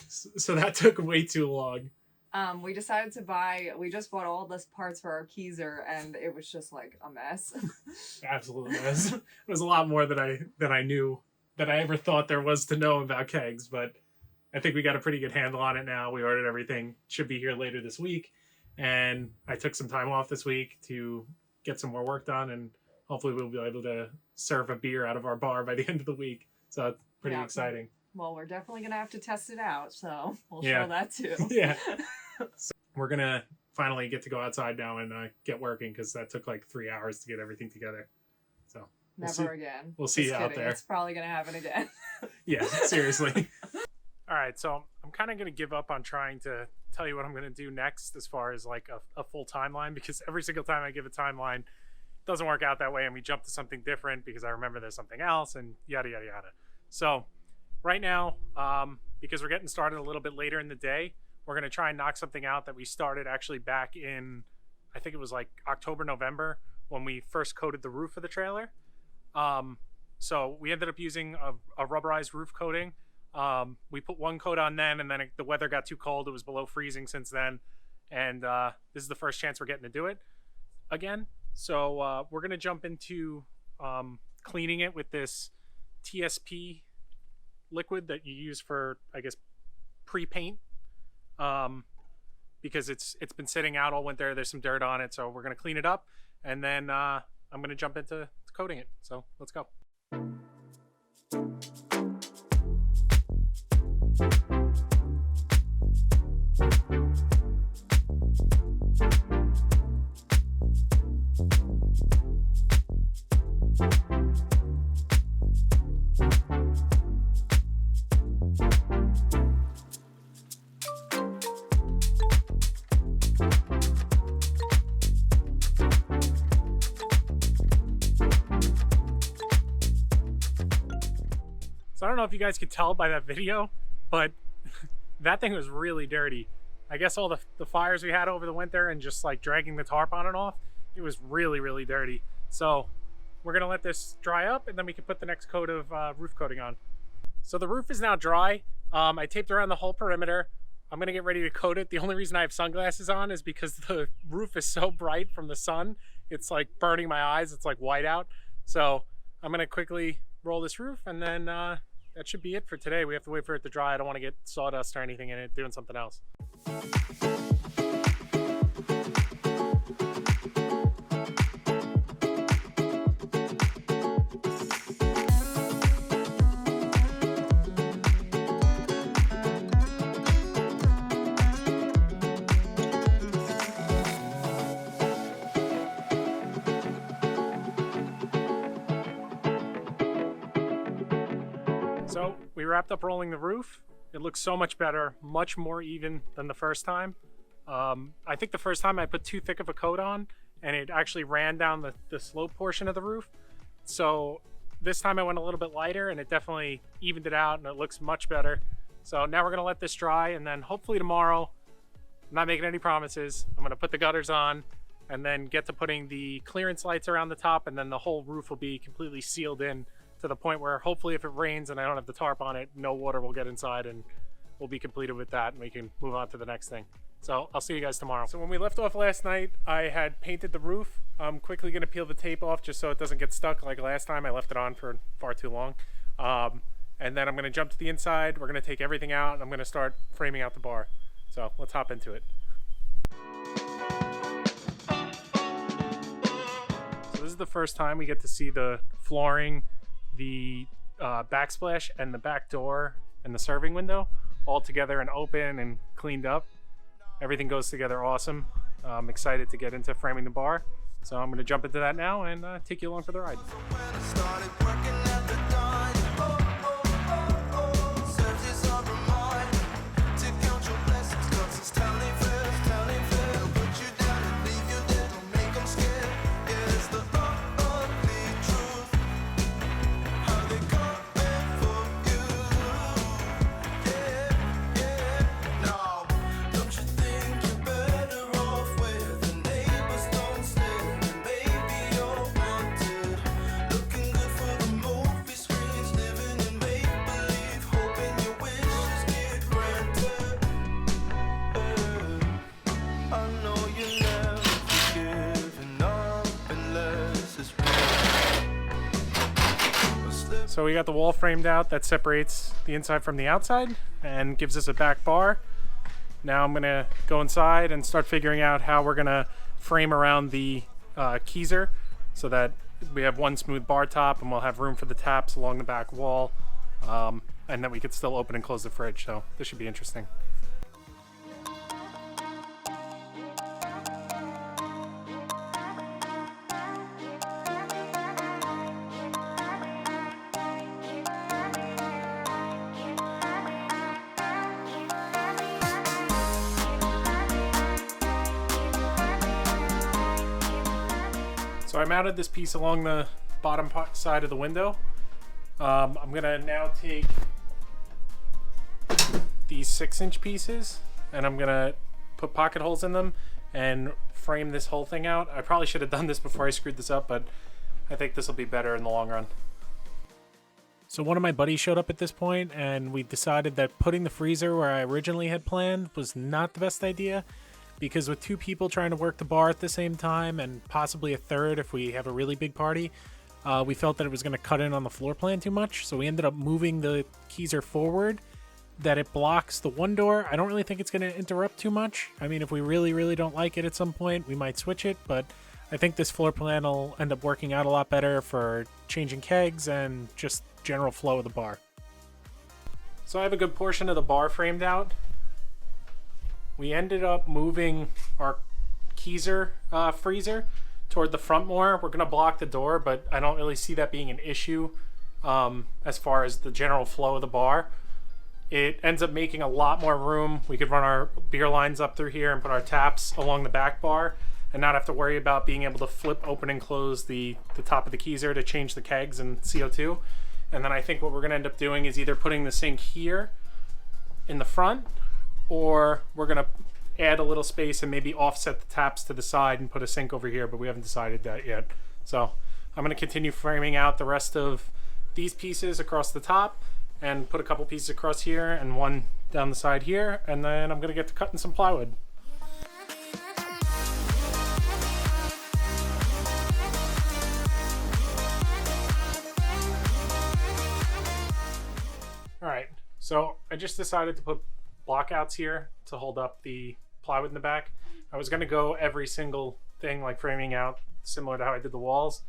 So that took way too long. We just bought all this parts for our Keyser, and it was just like a mess. Absolute mess. It was a lot more than I knew, that I ever thought there was to know about kegs, but I think we got a pretty good handle on it now. We ordered everything, should be here later this week, and I took some time off this week to get some more work done, and hopefully we'll be able to serve a beer out of our bar by the end of the week. So it's pretty exciting. Well, we're definitely going to have to test it out, so we'll show that too. Yeah. So we're going to finally get to go outside now and get working, because that took like 3 hours to get everything together. So never again. We'll see you out there. It's probably going to happen again. Yeah, seriously. All right, so I'm kind of going to give up on trying to tell you what I'm going to do next as far as like a full timeline, because every single time I give a timeline, it doesn't work out that way, and we jump to something different because I remember there's something else, and yada, yada, yada. So right now, because we're getting started a little bit later in the day, we're going to try and knock something out that we started actually back in, I think it was like October, November, when we first coated the roof of the trailer. So we ended up using a rubberized roof coating. We put one coat on then, and then the weather got too cold. It was below freezing since then. And this is the first chance we're getting to do it again. So we're going to jump into cleaning it with this TSP liquid that you use for, I guess, pre-paint. Because it's been sitting out all winter. There's some dirt on it, so we're going to clean it up, and then I'm going to jump into coating it. So let's go. So I don't know if you guys could tell by that video, but that thing was really dirty. I guess all the fires we had over the winter and just like dragging the tarp on and off, it was really, really dirty. So we're gonna let this dry up, and then we can put the next coat of roof coating on. So the roof is now dry. I taped around the whole perimeter. I'm gonna get ready to coat it. The only reason I have sunglasses on is because the roof is so bright from the sun. It's like burning my eyes. It's like white out. So I'm gonna quickly roll this roof, and then that should be it for today. We have to wait for it to dry. I don't want to get sawdust or anything in it doing something else. So we wrapped up rolling the roof. It looks so much better, much more even than the first time. I think the first time I put too thick of a coat on, and it actually ran down the slope portion of the roof. So this time I went a little bit lighter, and it definitely evened it out, and it looks much better. So now we're gonna let this dry, and then hopefully tomorrow, I'm not making any promises, I'm gonna put the gutters on, and then get to putting the clearance lights around the top, and then the whole roof will be completely sealed in to the point where hopefully if it rains and I don't have the tarp on it, no water will get inside, and we'll be completed with that, and we can move on to the next thing. So I'll see you guys tomorrow. So when we left off last night, I had painted the roof. I'm quickly gonna peel the tape off just so it doesn't get stuck like last time. I left it on for far too long. And then I'm gonna jump to the inside. We're gonna take everything out, and I'm gonna start framing out the bar. So let's hop into it. So this is the first time we get to see the flooring, the backsplash, and the back door and the serving window all together and open and cleaned up. Everything goes together awesome. I'm excited to get into framing the bar. So I'm going to jump into that now and take you along for the ride. So we got the wall framed out that separates the inside from the outside and gives us a back bar. Now I'm gonna go inside and start figuring out how we're gonna frame around the keezer so that we have one smooth bar top and we'll have room for the taps along the back wall, and that we could still open and close the fridge. So this should be interesting. So I mounted this piece along the bottom side of the window. I'm gonna now take these 6-inch pieces and I'm gonna put pocket holes in them and frame this whole thing out. I probably should have done this before I screwed this up, but I think this will be better in the long run. So one of my buddies showed up at this point and we decided that putting the freezer where I originally had planned was not the best idea, because with 2 people trying to work the bar at the same time and possibly a third if we have a really big party, we felt that it was going to cut in on the floor plan too much. So we ended up moving the keezer forward, that it blocks the one door. I don't really think it's going to interrupt too much. I mean, if we really don't like it at some point, we might switch it, but I think this floor plan will end up working out a lot better for changing kegs and just general flow of the bar. So I have a good portion of the bar framed out. We ended up moving our keezer freezer toward the front more. We're going to block the door, but I don't really see that being an issue as far as the general flow of the bar. It ends up making a lot more room. We could run our beer lines up through here and put our taps along the back bar and not have to worry about being able to flip open and close the top of the keezer to change the kegs and CO2. And then I think what we're going to end up doing is either putting the sink here in the front, or we're gonna add a little space and maybe offset the taps to the side and put a sink over here, but we haven't decided that yet. So I'm gonna continue framing out the rest of these pieces across the top and put a couple pieces across here and one down the side here, and then I'm gonna get to cutting some plywood. All right, so I just decided to put blockouts here to hold up the plywood in the back. I was going to go every single thing like framing out similar to how I did the walls,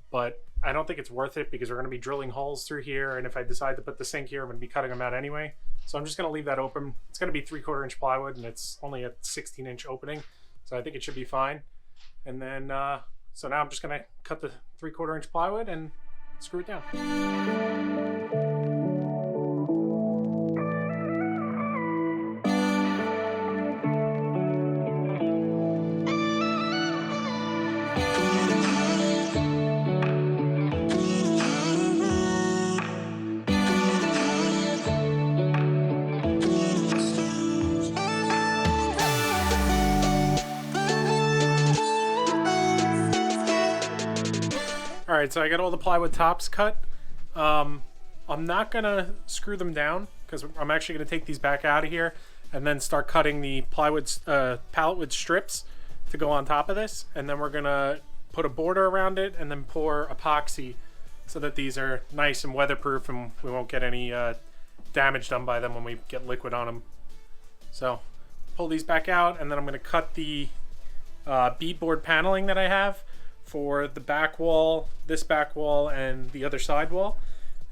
but I don't think it's worth it because we're going to be drilling holes through here, and if I decide to put the sink here, I'm going to be cutting them out anyway. So I'm just going to leave that open. It's going to be 3/4 inch plywood and it's only a 16-inch opening, so I think it should be fine. And then so now I'm just going to cut the 3/4 inch plywood and screw it down. Alright, so I got all the plywood tops cut. I'm not gonna screw them down because I'm actually gonna take these back out of here and then start cutting the plywood pallet wood strips to go on top of this, and then we're gonna put a border around it and then pour epoxy so that these are nice and weatherproof and we won't get any damage done by them when we get liquid on them. So pull these back out, and then I'm gonna cut the beadboard paneling that I have for the back wall, this back wall, and the other side wall.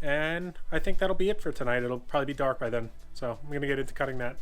And I think that'll be it for tonight. It'll probably be dark by then, so I'm gonna get into cutting that.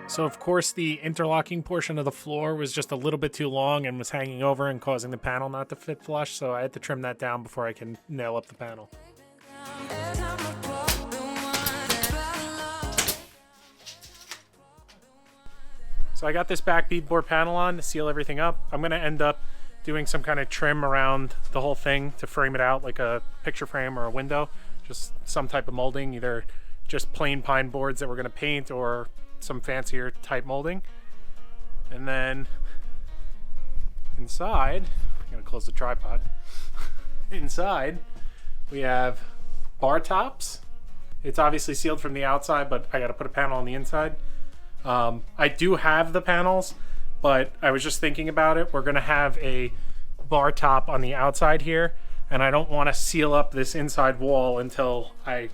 So of course the interlocking portion of the floor was just a little bit too long and was hanging over and causing the panel not to fit flush, so I had to trim that down before I can nail up the panel. So I got this back beadboard panel on to seal everything up. I'm going to end up doing some kind of trim around the whole thing to frame it out like a picture frame or a window. Just some type of molding, either just plain pine boards that we're going to paint or some fancier type molding. And then inside, I'm gonna close the tripod. Inside, we have bar tops. It's obviously sealed from the outside, but I gotta put a panel on the inside. I do have the panels, but I was just thinking about it. We're gonna have a bar top on the outside here, and I don't want to seal up this inside wall until I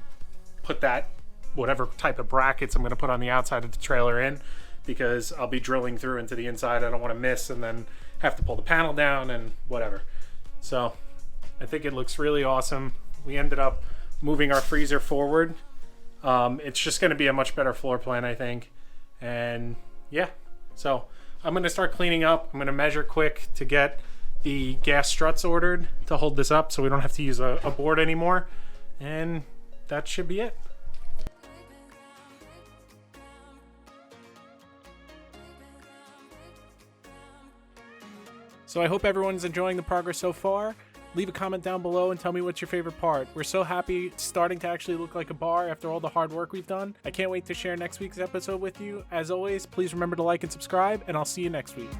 put that whatever type of brackets I'm going to put on the outside of the trailer in, because I'll be drilling through into the inside. I don't want to miss and then have to pull the panel down and whatever. So I think it looks really awesome. We ended up moving our freezer forward. It's just going to be a much better floor plan, I think. And yeah, so I'm going to start cleaning up. I'm going to measure quick to get the gas struts ordered to hold this up so we don't have to use a board anymore. And that should be it. So I hope everyone's enjoying the progress so far. Leave a comment down below and tell me what's your favorite part. We're so happy it's starting to actually look like a bar after all the hard work we've done. I can't wait to share next week's episode with you. As always, please remember to like and subscribe, and I'll see you next week.